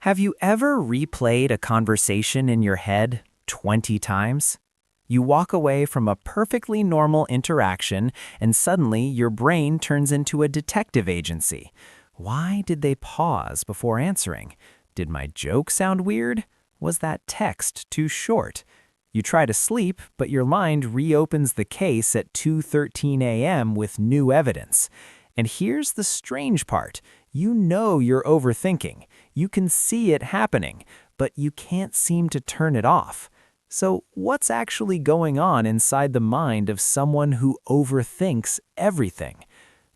Have you ever replayed a conversation in your head 20 times? You walk away from a perfectly normal interaction and suddenly your brain turns into a detective agency. Why did they pause before answering? Did my joke sound weird? Was that text too short? You try to sleep, but your mind reopens the case at 2:13 a.m. with new evidence. And here's the strange part. You know you're overthinking. You can see it happening, but you can't seem to turn it off. So what's actually going on inside the mind of someone who overthinks everything?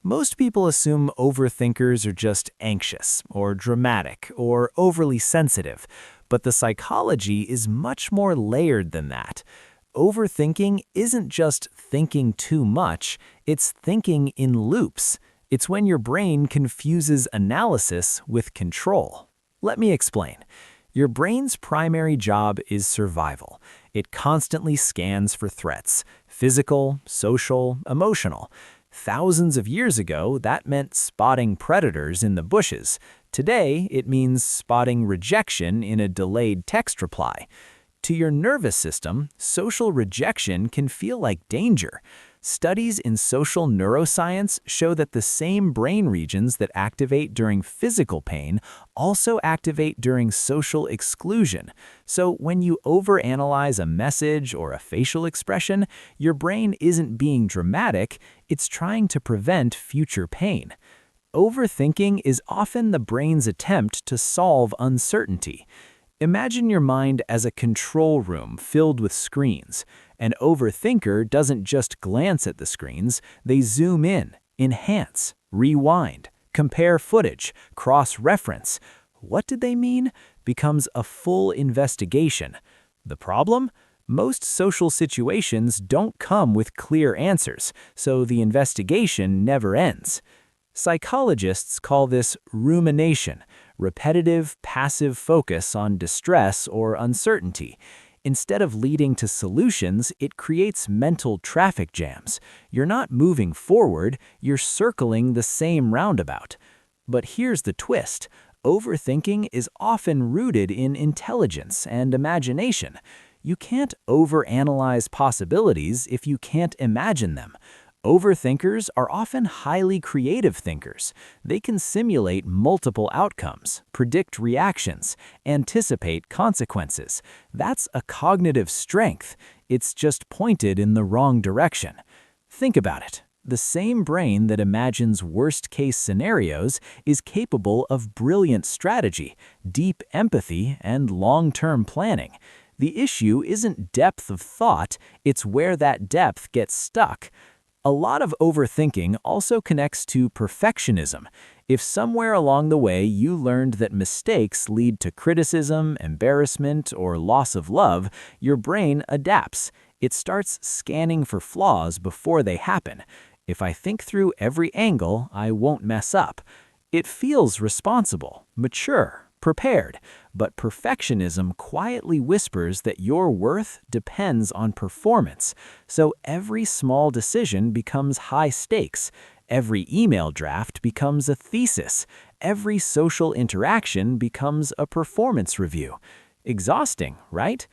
Most people assume overthinkers are just anxious, or dramatic, or overly sensitive, but the psychology is much more layered than that. Overthinking isn't just thinking too much, it's thinking in loops. It's when your brain confuses analysis with control. Let me explain. Your brain's primary job is survival. It constantly scans for threats, physical, social, emotional. Thousands of years ago, that meant spotting predators in the bushes. Today, it means spotting rejection in a delayed text reply. To your nervous system, social rejection can feel like danger. Studies in social neuroscience show that the same brain regions that activate during physical pain also activate during social exclusion. So when you overanalyze a message or a facial expression, your brain isn't being dramatic, it's trying to prevent future pain. Overthinking is often the brain's attempt to solve uncertainty. Imagine your mind as a control room filled with screens. An overthinker doesn't just glance at the screens, they zoom in, enhance, rewind, compare footage, cross-reference. What did they mean? Becomes a full investigation. The problem? Most social situations don't come with clear answers, so the investigation never ends. Psychologists call this rumination, repetitive, passive focus on distress or uncertainty. Instead of leading to solutions, it creates mental traffic jams. You're not moving forward, you're circling the same roundabout. But here's the twist. Overthinking is often rooted in intelligence and imagination. You can't overanalyze possibilities if you can't imagine them. Overthinkers are often highly creative thinkers. They can simulate multiple outcomes, predict reactions, anticipate consequences. That's a cognitive strength. It's just pointed in the wrong direction. Think about it. The same brain that imagines worst-case scenarios is capable of brilliant strategy, deep empathy, and long-term planning. The issue isn't depth of thought, it's where that depth gets stuck. A lot of overthinking also connects to perfectionism. If somewhere along the way you learned that mistakes lead to criticism, embarrassment, or loss of love, your brain adapts. It starts scanning for flaws before they happen. If I think through every angle, I won't mess up. It feels responsible, mature, prepared, but perfectionism quietly whispers that your worth depends on performance. So every small decision becomes high stakes. Every email draft becomes a thesis. Every social interaction becomes a performance review. Exhausting, right?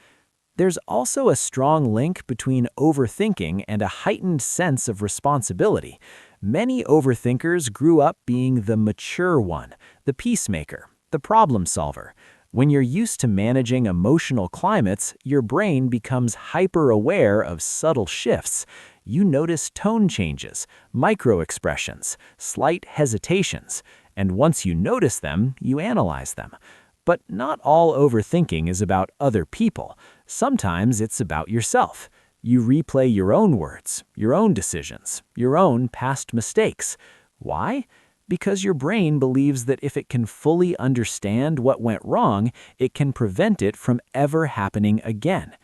There's also a strong link between overthinking and a heightened sense of responsibility. Many overthinkers grew up being the mature one, the peacemaker, the problem solver. When you're used to managing emotional climates, your brain becomes hyper-aware of subtle shifts. You notice tone changes, micro-expressions, slight hesitations, and once you notice them, you analyze them. But not all overthinking is about other people. Sometimes it's about yourself. You replay your own words, your own decisions, your own past mistakes. Why? Because your brain believes that if it can fully understand what went wrong, it can prevent it from ever happening again.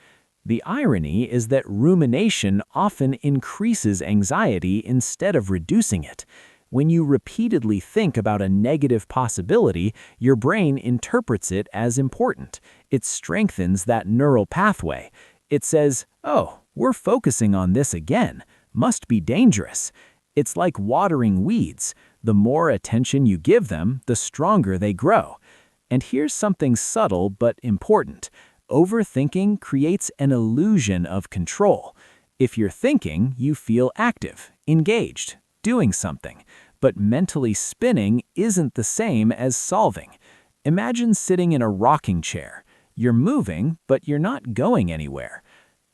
The irony is that rumination often increases anxiety instead of reducing it. When you repeatedly think about a negative possibility, your brain interprets it as important. It strengthens that neural pathway. It says, "Oh, we're focusing on this again. Must be dangerous." It's like watering weeds. The more attention you give them, the stronger they grow. And here's something subtle but important. Overthinking creates an illusion of control. If you're thinking, you feel active, engaged, doing something. But mentally spinning isn't the same as solving. Imagine sitting in a rocking chair. You're moving, but you're not going anywhere.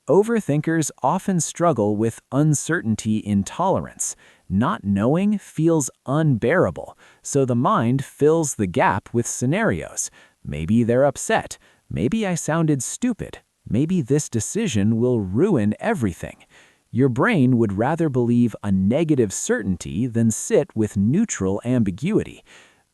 Overthinkers often struggle with uncertainty intolerance. Not knowing feels unbearable, so the mind fills the gap with scenarios. Maybe they're upset. Maybe I sounded stupid. Maybe this decision will ruin everything. Your brain would rather believe a negative certainty than sit with neutral ambiguity.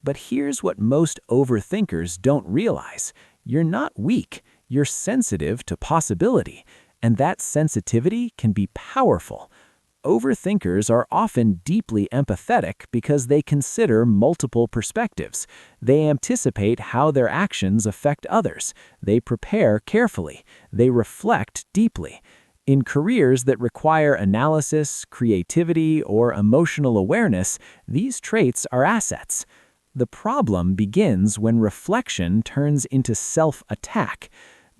But here's what most overthinkers don't realize. You're not weak. You're sensitive to possibility. And that sensitivity can be powerful. Overthinkers are often deeply empathetic because they consider multiple perspectives. They anticipate how their actions affect others. They prepare carefully. They reflect deeply. In careers that require analysis, creativity, or emotional awareness, these traits are assets. The problem begins when reflection turns into self-attack.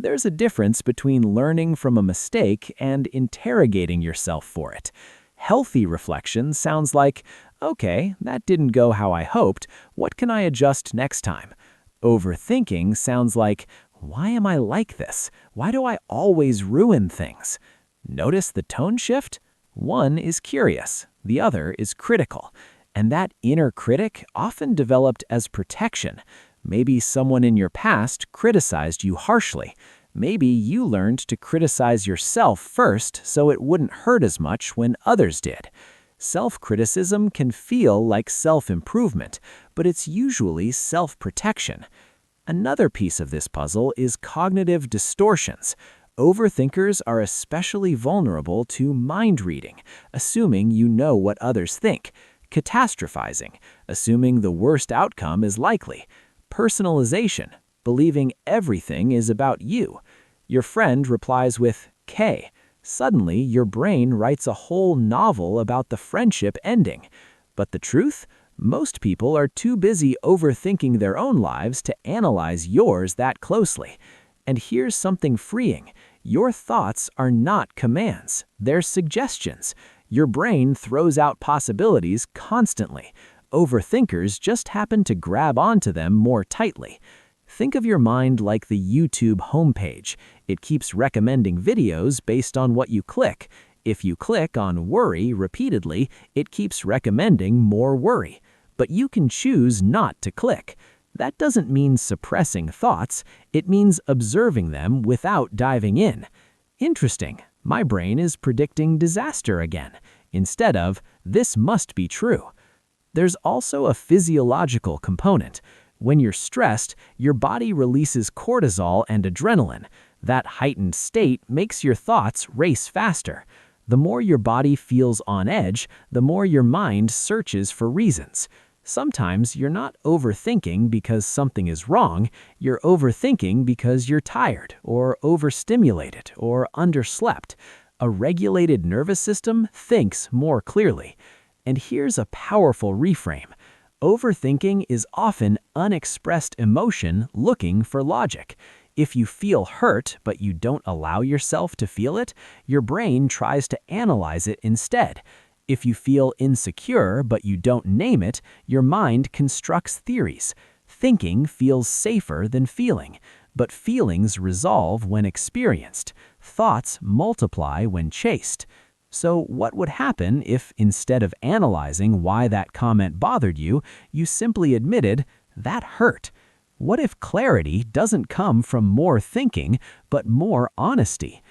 There's a difference between learning from a mistake and interrogating yourself for it. Healthy reflection sounds like, okay, that didn't go how I hoped. What can I adjust next time? Overthinking sounds like, why am I like this? Why do I always ruin things? Notice the tone shift? One is curious, the other is critical. And that inner critic often developed as protection. Maybe someone in your past criticized you harshly. Maybe you learned to criticize yourself first so it wouldn't hurt as much when others did. Self-criticism can feel like self-improvement, but it's usually self-protection. Another piece of this puzzle is cognitive distortions. Overthinkers are especially vulnerable to mind reading, assuming you know what others think, catastrophizing, assuming the worst outcome is likely, personalization, believing everything is about you. Your friend replies with K. Suddenly, your brain writes a whole novel about the friendship ending. But the truth? Most people are too busy overthinking their own lives to analyze yours that closely. And here's something freeing. Your thoughts are not commands. They're suggestions. Your brain throws out possibilities constantly. Overthinkers just happen to grab onto them more tightly. Think of your mind like the YouTube homepage. It keeps recommending videos based on what you click. If you click on worry repeatedly, it keeps recommending more worry. But you can choose not to click. That doesn't mean suppressing thoughts. It means observing them without diving in. Interesting. My brain is predicting disaster again, instead of, this must be true. There's also a physiological component. When you're stressed, your body releases cortisol and adrenaline. That heightened state makes your thoughts race faster. The more your body feels on edge, the more your mind searches for reasons. Sometimes you're not overthinking because something is wrong, you're overthinking because you're tired, or overstimulated, or underslept. A regulated nervous system thinks more clearly. And here's a powerful reframe. Overthinking is often unexpressed emotion looking for logic. If you feel hurt but you don't allow yourself to feel it, your brain tries to analyze it instead. If you feel insecure but you don't name it, your mind constructs theories. Thinking feels safer than feeling, but feelings resolve when experienced. Thoughts multiply when chased. So what would happen if, instead of analyzing why that comment bothered you, you simply admitted, that hurt? What if clarity doesn't come from more thinking, but more honesty?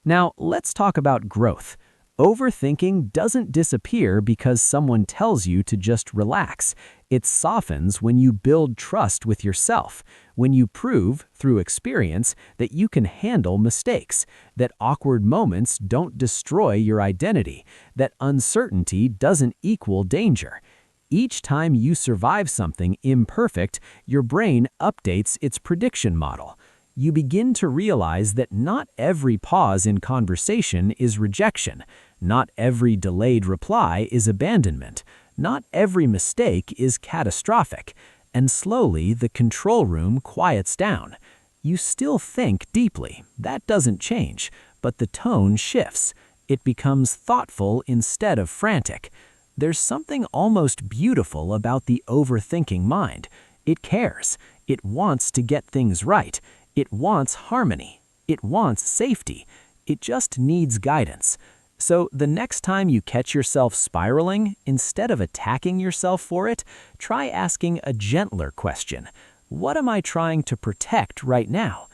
Now, let's talk about growth. Overthinking doesn't disappear because someone tells you to just relax. It softens when you build trust with yourself, when you prove, through experience, that you can handle mistakes, that awkward moments don't destroy your identity, that uncertainty doesn't equal danger. Each time you survive something imperfect, your brain updates its prediction model. You begin to realize that not every pause in conversation is rejection. Not every delayed reply is abandonment. Not every mistake is catastrophic. and slowly the control room quiets down. You still think deeply, that doesn't change, but the tone shifts. It becomes thoughtful instead of frantic. There's something almost beautiful about the overthinking mind. It cares. It wants to get things right. It wants harmony. It wants safety. It just needs guidance. So the next time you catch yourself spiraling, instead of attacking yourself for it, try asking a gentler question. What am I trying to protect right now?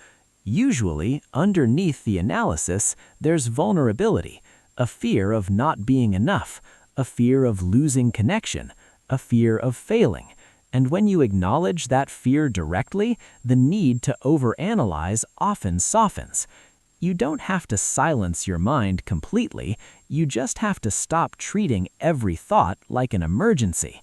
Usually, underneath the analysis, there's vulnerability, a fear of not being enough, a fear of losing connection, a fear of failing. And when you acknowledge that fear directly, the need to overanalyze often softens. You don't have to silence your mind completely, you just have to stop treating every thought like an emergency.